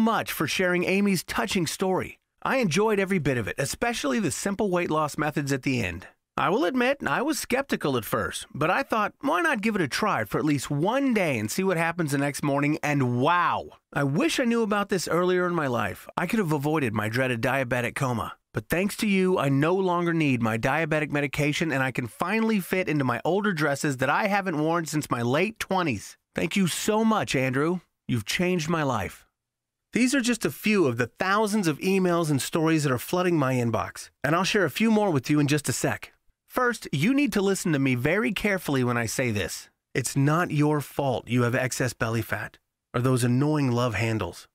much for sharing Amy's touching story. I enjoyed every bit of it, especially the simple weight loss methods at the end. I will admit, I was skeptical at first, but I thought, why not give it a try for at least one day and see what happens the next morning, and wow! I wish I knew about this earlier in my life. I could have avoided my dreaded diabetic coma. But thanks to you, I no longer need my diabetic medication, and I can finally fit into my older dresses that I haven't worn since my late 20s. Thank you so much, Andrew. You've changed my life. These are just a few of the thousands of emails and stories that are flooding my inbox, and I'll share a few more with you in just a sec. First, you need to listen to me very carefully when I say this. It's not your fault you have excess belly fat or those annoying love handles.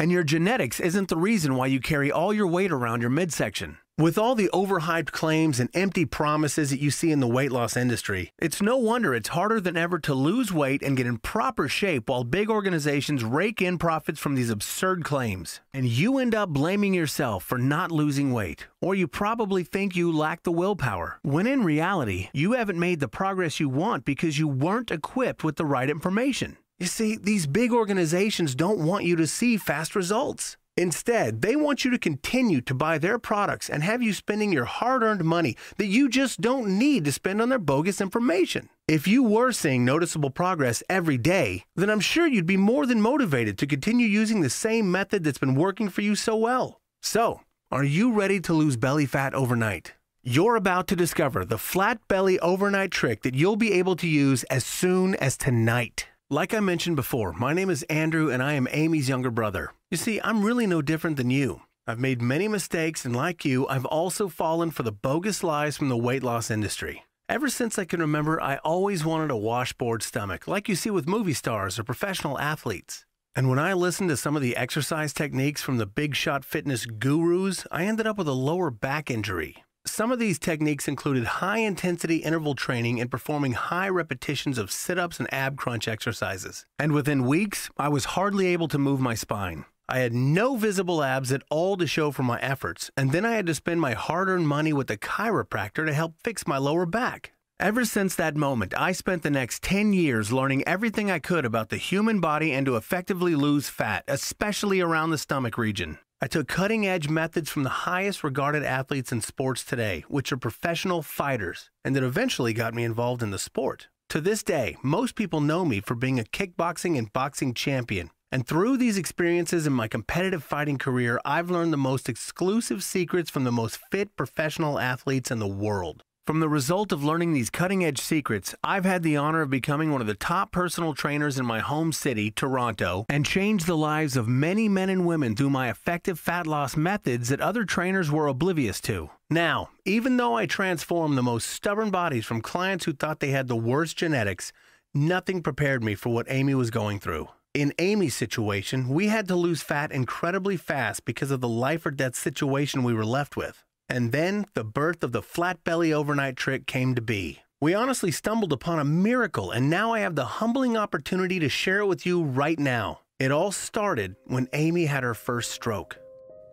And your genetics isn't the reason why you carry all your weight around your midsection. With all the overhyped claims and empty promises that you see in the weight loss industry, it's no wonder it's harder than ever to lose weight and get in proper shape while big organizations rake in profits from these absurd claims. And you end up blaming yourself for not losing weight, or you probably think you lack the willpower, when in reality, you haven't made the progress you want because you weren't equipped with the right information. You see, these big organizations don't want you to see fast results. Instead, they want you to continue to buy their products and have you spending your hard-earned money that you just don't need to spend on their bogus information. If you were seeing noticeable progress every day, then I'm sure you'd be more than motivated to continue using the same method that's been working for you so well. So, are you ready to lose belly fat overnight? You're about to discover the flat belly overnight trick that you'll be able to use as soon as tonight. Like I mentioned before, my name is Andrew and I am Amy's younger brother. You see, I'm really no different than you. I've made many mistakes and like you, I've also fallen for the bogus lies from the weight loss industry. Ever since I can remember, I always wanted a washboard stomach, like you see with movie stars or professional athletes. And when I listened to some of the exercise techniques from the big shot fitness gurus, I ended up with a lower back injury. Some of these techniques included high-intensity interval training and performing high repetitions of sit-ups and ab crunch exercises. And within weeks, I was hardly able to move my spine. I had no visible abs at all to show for my efforts, and then I had to spend my hard-earned money with a chiropractor to help fix my lower back. Ever since that moment, I spent the next 10 years learning everything I could about the human body and to effectively lose fat, especially around the stomach region. I took cutting-edge methods from the highest regarded athletes in sports today, which are professional fighters, and that eventually got me involved in the sport. To this day, most people know me for being a kickboxing and boxing champion. And through these experiences in my competitive fighting career, I've learned the most exclusive secrets from the most fit professional athletes in the world. From the result of learning these cutting-edge secrets, I've had the honor of becoming one of the top personal trainers in my home city, Toronto, and changed the lives of many men and women through my effective fat loss methods that other trainers were oblivious to. Now, even though I transformed the most stubborn bodies from clients who thought they had the worst genetics, nothing prepared me for what Amy was going through. In Amy's situation, we had to lose fat incredibly fast because of the life or death situation we were left with. And then the birth of the flat belly overnight trick came to be. We honestly stumbled upon a miracle, and now I have the humbling opportunity to share it with you right now. It all started when Amy had her first stroke.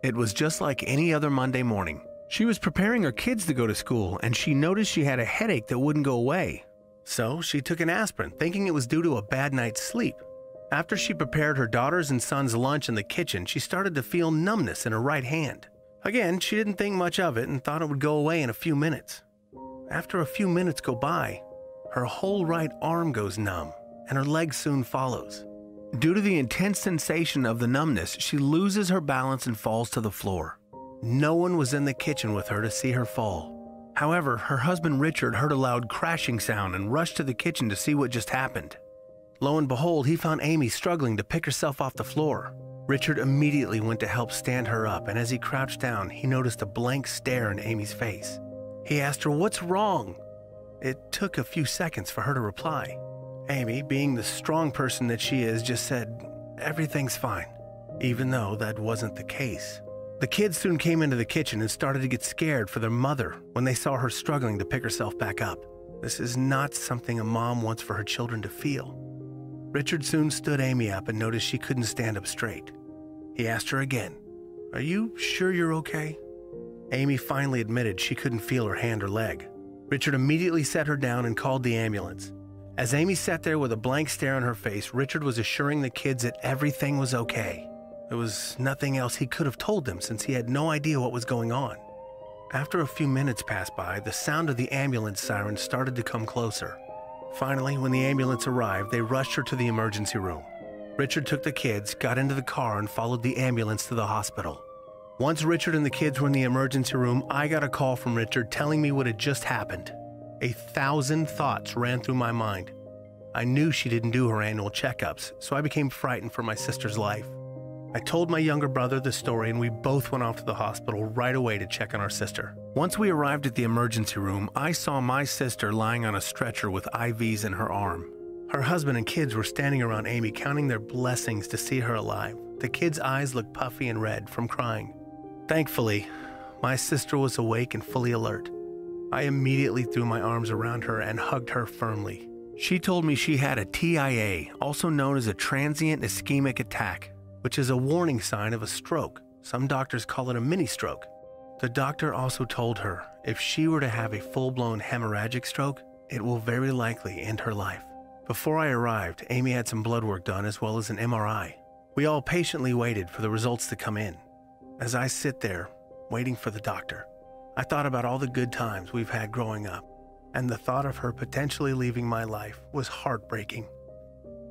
It was just like any other Monday morning. She was preparing her kids to go to school, and she noticed she had a headache that wouldn't go away. So she took an aspirin, thinking it was due to a bad night's sleep. After she prepared her daughter's and son's lunch in the kitchen, she started to feel numbness in her right hand. Again, she didn't think much of it and thought it would go away in a few minutes. After a few minutes go by, her whole right arm goes numb, and her leg soon follows. Due to the intense sensation of the numbness, she loses her balance and falls to the floor. No one was in the kitchen with her to see her fall. However, her husband Richard heard a loud crashing sound and rushed to the kitchen to see what just happened. Lo and behold, he found Amy struggling to pick herself off the floor. Richard immediately went to help stand her up, and as he crouched down, he noticed a blank stare in Amy's face. He asked her, "What's wrong?" It took a few seconds for her to reply. Amy, being the strong person that she is, just said, "Everything's fine," even though that wasn't the case. The kids soon came into the kitchen and started to get scared for their mother when they saw her struggling to pick herself back up. This is not something a mom wants for her children to feel. Richard soon stood Amy up and noticed she couldn't stand up straight. He asked her again, "Are you sure you're okay?" Amy finally admitted she couldn't feel her hand or leg. Richard immediately set her down and called the ambulance. As Amy sat there with a blank stare on her face, Richard was assuring the kids that everything was okay. There was nothing else he could have told them since he had no idea what was going on. After a few minutes passed by, the sound of the ambulance siren started to come closer. Finally, when the ambulance arrived, they rushed her to the emergency room. Richard took the kids, got into the car, and followed the ambulance to the hospital. Once Richard and the kids were in the emergency room, I got a call from Richard telling me what had just happened. 1,000 thoughts ran through my mind. I knew she didn't do her annual checkups, so I became frightened for my sister's life. I told my younger brother the story, and we both went off to the hospital right away to check on our sister. Once we arrived at the emergency room, I saw my sister lying on a stretcher with IVs in her arm. Her husband and kids were standing around Amy counting their blessings to see her alive. The kids' eyes looked puffy and red from crying. Thankfully, my sister was awake and fully alert. I immediately threw my arms around her and hugged her firmly. She told me she had a TIA, also known as a transient ischemic attack, which is a warning sign of a stroke. Some doctors call it a mini stroke. The doctor also told her if she were to have a full-blown hemorrhagic stroke, it will very likely end her life. Before I arrived, Amy had some blood work done as well as an MRI. We all patiently waited for the results to come in. As I sit there, waiting for the doctor, I thought about all the good times we've had growing up, and the thought of her potentially leaving my life was heartbreaking.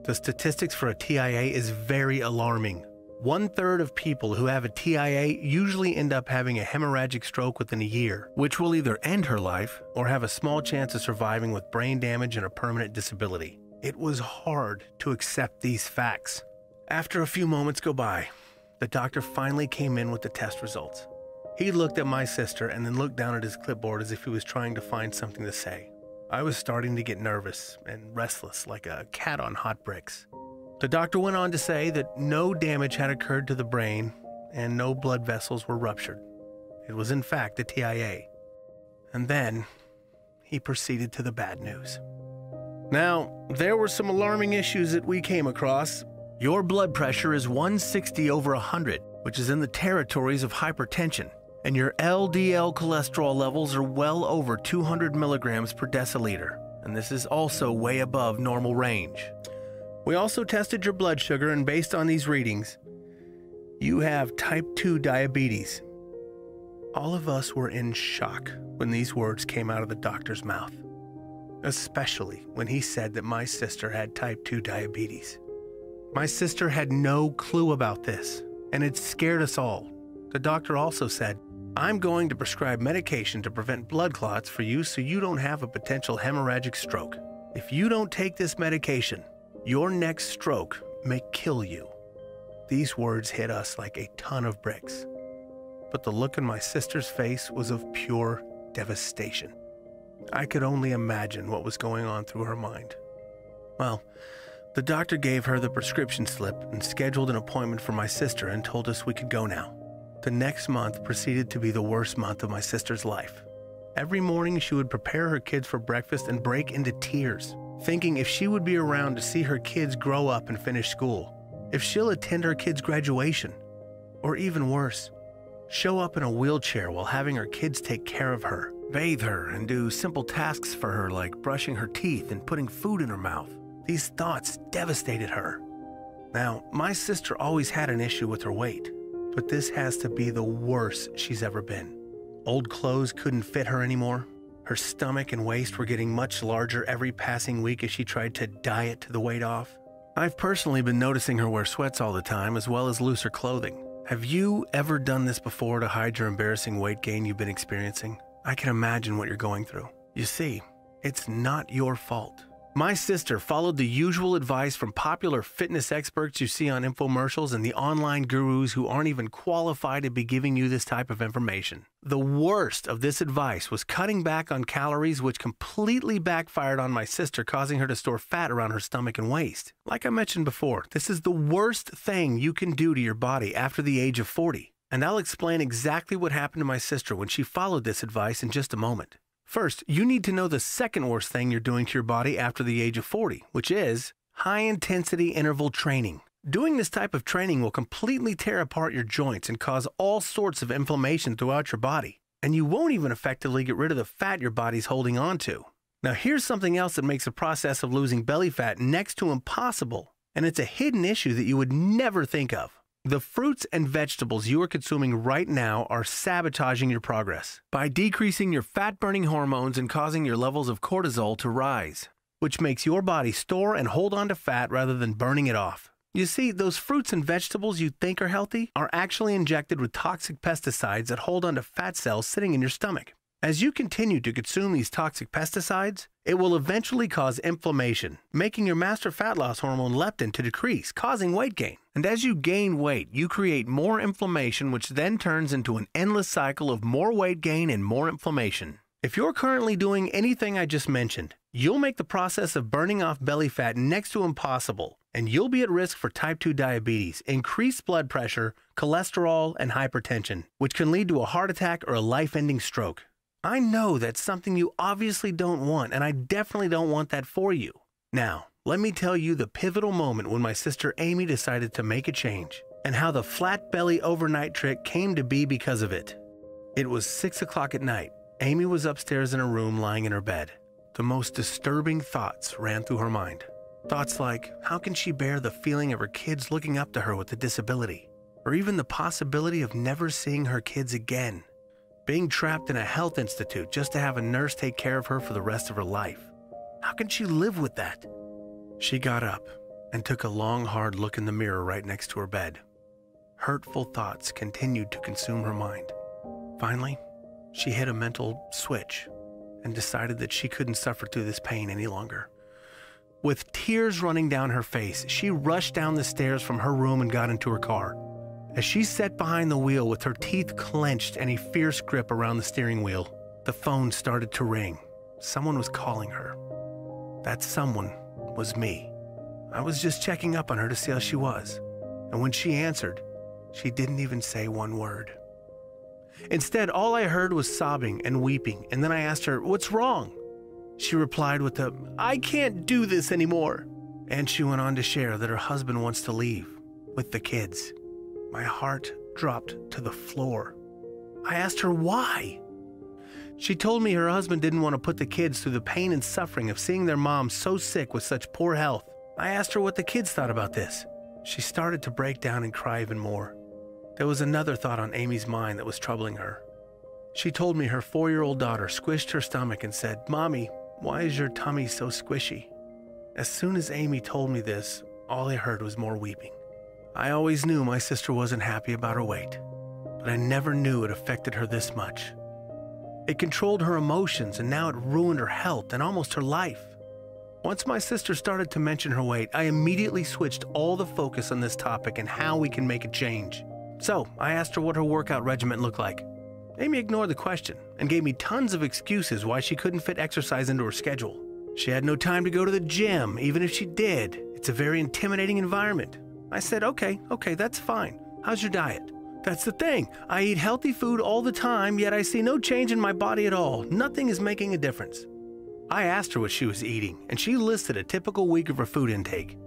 The statistics for a TIA is very alarming. 1/3 of people who have a TIA usually end up having a hemorrhagic stroke within a year, which will either end her life or have a small chance of surviving with brain damage and a permanent disability. It was hard to accept these facts. After a few moments go by, the doctor finally came in with the test results. He looked at my sister and then looked down at his clipboard as if he was trying to find something to say. I was starting to get nervous and restless like a cat on hot bricks. The doctor went on to say that no damage had occurred to the brain and no blood vessels were ruptured. It was in fact a TIA. And then he proceeded to the bad news. Now, there were some alarming issues that we came across. Your blood pressure is 160/100, which is in the territories of hypertension, and your LDL cholesterol levels are well over 200 milligrams per deciliter, and this is also way above normal range. We also tested your blood sugar, and based on these readings, you have type 2 diabetes. All of us were in shock when these words came out of the doctor's mouth, especially when he said that my sister had type 2 diabetes. My sister had no clue about this, and it scared us all. The doctor also said, "I'm going to prescribe medication to prevent blood clots for you so you don't have a potential hemorrhagic stroke. If you don't take this medication, your next stroke may kill you." These words hit us like a ton of bricks. But the look on my sister's face was of pure devastation. I could only imagine what was going on through her mind. Well, the doctor gave her the prescription slip and scheduled an appointment for my sister and told us we could go now. The next month proceeded to be the worst month of my sister's life. Every morning she would prepare her kids for breakfast and break into tears, thinking if she would be around to see her kids grow up and finish school, if she'll attend her kids' graduation, or even worse, show up in a wheelchair while having her kids take care of her, bathe her, and do simple tasks for her like brushing her teeth and putting food in her mouth. These thoughts devastated her. Now, my sister always had an issue with her weight, but this has to be the worst she's ever been. Old clothes couldn't fit her anymore. Her stomach and waist were getting much larger every passing week as she tried to diet to the weight off. I've personally been noticing her wear sweats all the time as well as looser clothing. Have you ever done this before to hide your embarrassing weight gain you've been experiencing? I can imagine what you're going through. You see, it's not your fault. My sister followed the usual advice from popular fitness experts you see on infomercials and the online gurus who aren't even qualified to be giving you this type of information. The worst of this advice was cutting back on calories, which completely backfired on my sister, causing her to store fat around her stomach and waist. Like I mentioned before, this is the worst thing you can do to your body after the age of 40. And I'll explain exactly what happened to my sister when she followed this advice in just a moment. First, you need to know the second worst thing you're doing to your body after the age of 40, which is high-intensity interval training. Doing this type of training will completely tear apart your joints and cause all sorts of inflammation throughout your body. And you won't even effectively get rid of the fat your body's holding on to. Now, here's something else that makes the process of losing belly fat next to impossible, and it's a hidden issue that you would never think of. The fruits and vegetables you are consuming right now are sabotaging your progress by decreasing your fat-burning hormones and causing your levels of cortisol to rise, which makes your body store and hold on to fat rather than burning it off. You see, those fruits and vegetables you think are healthy are actually injected with toxic pesticides that hold on to fat cells sitting in your stomach. As you continue to consume these toxic pesticides, it will eventually cause inflammation, making your master fat loss hormone leptin to decrease, causing weight gain. And as you gain weight, you create more inflammation, which then turns into an endless cycle of more weight gain and more inflammation. If you're currently doing anything I just mentioned, you'll make the process of burning off belly fat next to impossible, and you'll be at risk for type 2 diabetes, increased blood pressure, cholesterol, and hypertension, which can lead to a heart attack or a life-ending stroke. I know that's something you obviously don't want, and I definitely don't want that for you. Now, let me tell you the pivotal moment when my sister Amy decided to make a change, and how the flat belly overnight trick came to be because of it. It was 6 o'clock at night. Amy was upstairs in her room lying in her bed. The most disturbing thoughts ran through her mind. Thoughts like, how can she bear the feeling of her kids looking up to her with a disability? Or even the possibility of never seeing her kids again. Being trapped in a health institute just to have a nurse take care of her for the rest of her life. How can she live with that? She got up and took a long, hard look in the mirror right next to her bed. Hurtful thoughts continued to consume her mind. Finally, she hit a mental switch and decided that she couldn't suffer through this pain any longer. With tears running down her face, she rushed down the stairs from her room and got into her car. As she sat behind the wheel with her teeth clenched and a fierce grip around the steering wheel, the phone started to ring. Someone was calling her. That someone was me. I was just checking up on her to see how she was. And when she answered, she didn't even say one word. Instead, all I heard was sobbing and weeping, and then I asked her, "What's wrong?" She replied with a, "I can't do this anymore." And she went on to share that her husband wants to leave with the kids. My heart dropped to the floor. I asked her why. She told me her husband didn't want to put the kids through the pain and suffering of seeing their mom so sick with such poor health. I asked her what the kids thought about this. She started to break down and cry even more. There was another thought on Amy's mind that was troubling her. She told me her 4-year-old daughter squished her stomach and said, "Mommy, why is your tummy so squishy?" As soon as Amy told me this, all I heard was more weeping. I always knew my sister wasn't happy about her weight, but I never knew it affected her this much. It controlled her emotions, and now it ruined her health and almost her life. Once my sister started to mention her weight, I immediately switched all the focus on this topic and how we can make a change. So I asked her what her workout regimen looked like. Amy ignored the question and gave me tons of excuses why she couldn't fit exercise into her schedule. She had no time to go to the gym, even if she did. It's a very intimidating environment. I said, okay, that's fine. How's your diet? That's the thing. I eat healthy food all the time, yet I see no change in my body at all. Nothing is making a difference. I asked her what she was eating, and she listed a typical week of her food intake.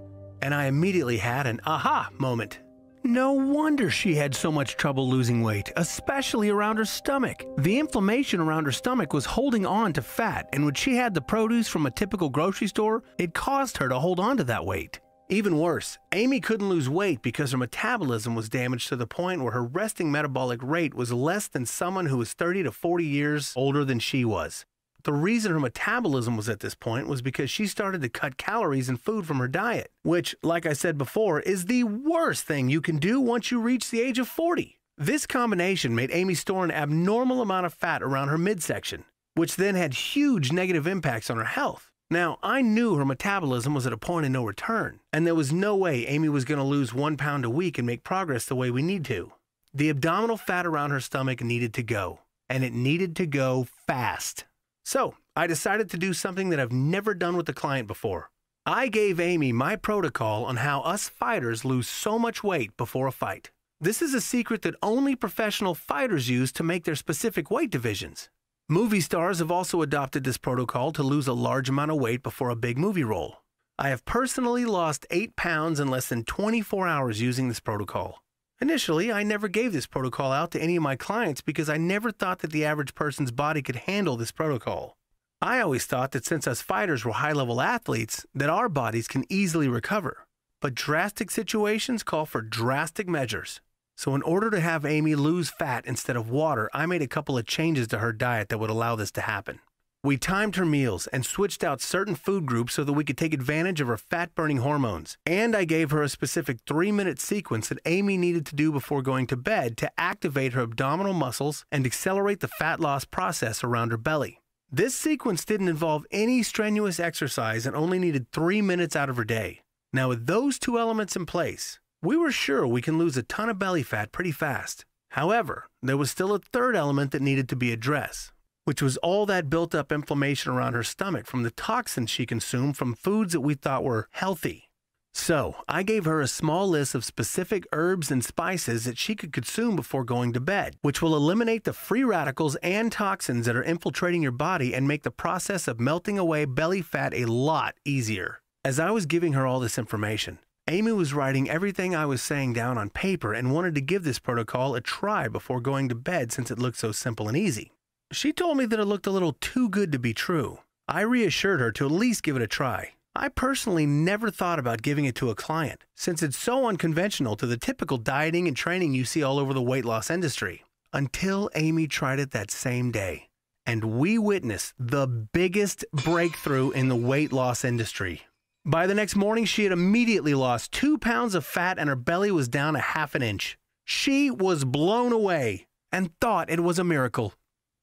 And I immediately had an aha moment. No wonder she had so much trouble losing weight, especially around her stomach. The inflammation around her stomach was holding on to fat, and when she had the produce from a typical grocery store, it caused her to hold on to that weight. Even worse, Amy couldn't lose weight because her metabolism was damaged to the point where her resting metabolic rate was less than someone who was 30 to 40 years older than she was. The reason her metabolism was at this point was because she started to cut calories and food from her diet, which, like I said before, is the worst thing you can do once you reach the age of 40. This combination made Amy store an abnormal amount of fat around her midsection, which then had huge negative impacts on her health. Now, I knew her metabolism was at a point of no return, and there was no way Amy was going to lose 1 pound a week and make progress the way we need to. The abdominal fat around her stomach needed to go, and it needed to go fast. So, I decided to do something that I've never done with a client before. I gave Amy my protocol on how us fighters lose so much weight before a fight. This is a secret that only professional fighters use to make their specific weight divisions. Movie stars have also adopted this protocol to lose a large amount of weight before a big movie role. I have personally lost 8 pounds in less than 24 hours using this protocol. Initially, I never gave this protocol out to any of my clients because I never thought that the average person's body could handle this protocol. I always thought that since us fighters were high-level athletes, that our bodies can easily recover. but drastic situations call for drastic measures. So in order to have Amy lose fat instead of water, I made a couple of changes to her diet that would allow this to happen. We timed her meals and switched out certain food groups so that we could take advantage of her fat-burning hormones. And I gave her a specific 3-minute sequence that Amy needed to do before going to bed to activate her abdominal muscles and accelerate the fat loss process around her belly. This sequence didn't involve any strenuous exercise and only needed 3 minutes out of her day. Now with those two elements in place, we were sure we can lose a ton of belly fat pretty fast. However, there was still a third element that needed to be addressed, which was all that built-up inflammation around her stomach from the toxins she consumed from foods that we thought were healthy. So, I gave her a small list of specific herbs and spices that she could consume before going to bed, which will eliminate the free radicals and toxins that are infiltrating your body and make the process of melting away belly fat a lot easier. As I was giving her all this information, Amy was writing everything I was saying down on paper and wanted to give this protocol a try before going to bed since it looked so simple and easy. She told me that it looked a little too good to be true. I reassured her to at least give it a try. I personally never thought about giving it to a client, since it's so unconventional to the typical dieting and training you see all over the weight loss industry. Until Amy tried it that same day, and we witnessed the biggest breakthrough in the weight loss industry. By the next morning, she had immediately lost 2 pounds of fat and her belly was down a half an inch. She was blown away and thought it was a miracle.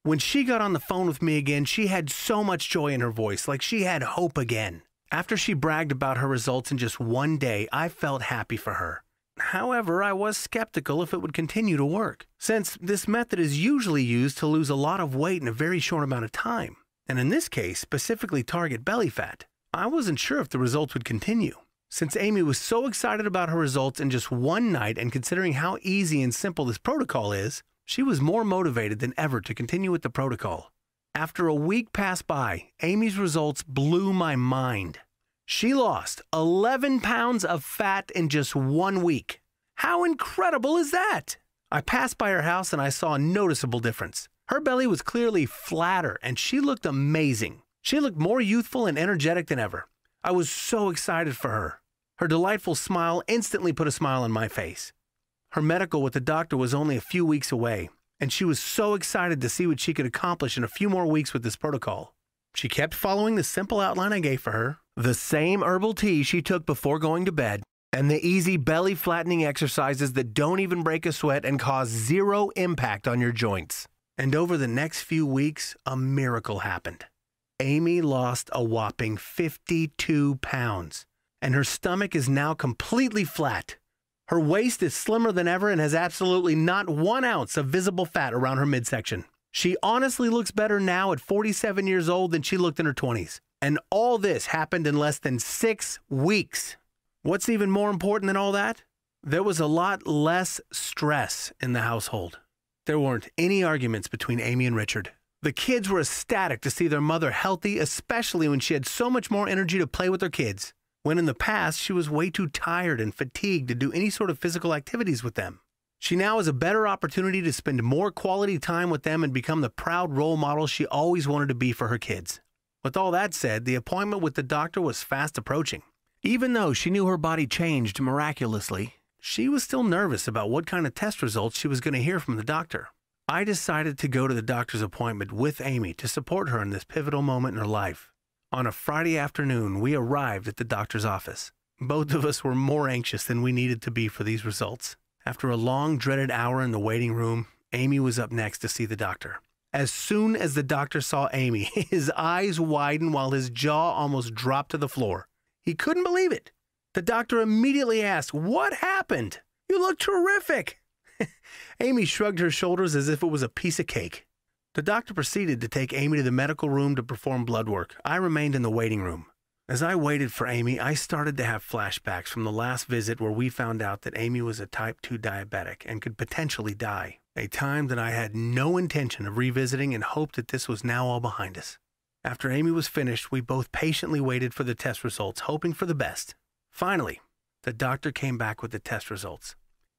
When she got on the phone with me again, she had so much joy in her voice, like she had hope again. After she bragged about her results in just one day, I felt happy for her. However, I was skeptical if it would continue to work, since this method is usually used to lose a lot of weight in a very short amount of time, and in this case, specifically target belly fat. I wasn't sure if the results would continue. Since Amy was so excited about her results in just one night and considering how easy and simple this protocol is, she was more motivated than ever to continue with the protocol. After a week passed by, Amy's results blew my mind. She lost 11 pounds of fat in just 1 week. How incredible is that? I passed by her house and I saw a noticeable difference. Her belly was clearly flatter and she looked amazing. She looked more youthful and energetic than ever. I was so excited for her. Her delightful smile instantly put a smile on my face. Her medical with the doctor was only a few weeks away, and she was so excited to see what she could accomplish in a few more weeks with this protocol. She kept following the simple outline I gave for her, the same herbal tea she took before going to bed, and the easy belly flattening exercises that don't even break a sweat and cause zero impact on your joints. And over the next few weeks, a miracle happened. Amy lost a whopping 52 pounds, and her stomach is now completely flat. Her waist is slimmer than ever and has absolutely not 1 ounce of visible fat around her midsection. She honestly looks better now at 47 years old than she looked in her 20s. And all this happened in less than 6 weeks. What's even more important than all that? There was a lot less stress in the household. There weren't any arguments between Amy and Richard. The kids were ecstatic to see their mother healthy, especially when she had so much more energy to play with her kids, when in the past she was way too tired and fatigued to do any sort of physical activities with them. She now has a better opportunity to spend more quality time with them and become the proud role model she always wanted to be for her kids. With all that said, the appointment with the doctor was fast approaching. Even though she knew her body changed miraculously, she was still nervous about what kind of test results she was going to hear from the doctor. I decided to go to the doctor's appointment with Amy to support her in this pivotal moment in her life. On a Friday afternoon, we arrived at the doctor's office. Both of us were more anxious than we needed to be for these results. After a long, dreaded hour in the waiting room, Amy was up next to see the doctor. As soon as the doctor saw Amy, his eyes widened while his jaw almost dropped to the floor. He couldn't believe it. The doctor immediately asked, "What happened? You look terrific." Amy shrugged her shoulders as if it was a piece of cake. The doctor proceeded to take Amy to the medical room to perform blood work. I remained in the waiting room. As I waited for Amy, I started to have flashbacks from the last visit where we found out that Amy was a type 2 diabetic and could potentially die, a time that I had no intention of revisiting and hoped that this was now all behind us. After Amy was finished, we both patiently waited for the test results, hoping for the best. Finally, the doctor came back with the test results.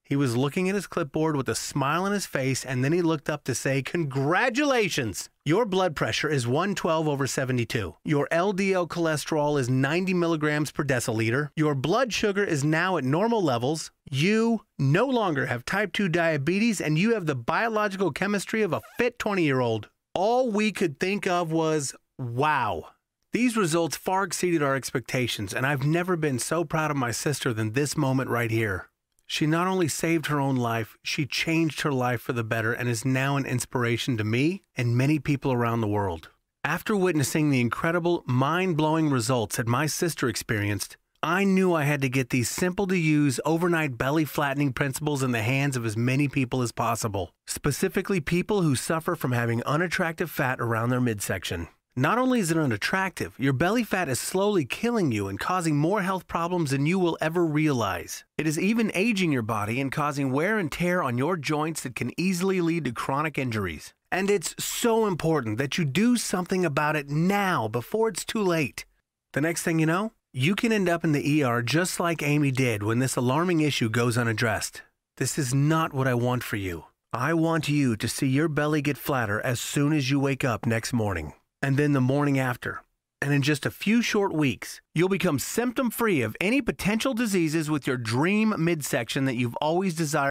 He was looking at his clipboard with a smile on his face, and then he looked up to say, "Congratulations! Your blood pressure is 112/72. Your LDL cholesterol is 90 milligrams per deciliter. Your blood sugar is now at normal levels. You no longer have type 2 diabetes, and you have the biological chemistry of a fit 20-year-old. All we could think of was, wow. These results far exceeded our expectations, and I've never been so proud of my sister than this moment right here. She not only saved her own life, she changed her life for the better and is now an inspiration to me and many people around the world. After witnessing the incredible, mind-blowing results that my sister experienced, I knew I had to get these simple-to-use, overnight belly-flattening principles in the hands of as many people as possible, specifically people who suffer from having unattractive fat around their midsection. Not only is it unattractive, your belly fat is slowly killing you and causing more health problems than you will ever realize. It is even aging your body and causing wear and tear on your joints that can easily lead to chronic injuries. And it's so important that you do something about it now before it's too late. The next thing you know, you can end up in the ER just like Amy did when this alarming issue goes unaddressed. This is not what I want for you. I want you to see your belly get flatter as soon as you wake up next morning. And then the morning after. And in just a few short weeks, you'll become symptom-free of any potential diseases with your dream midsection that you've always desired.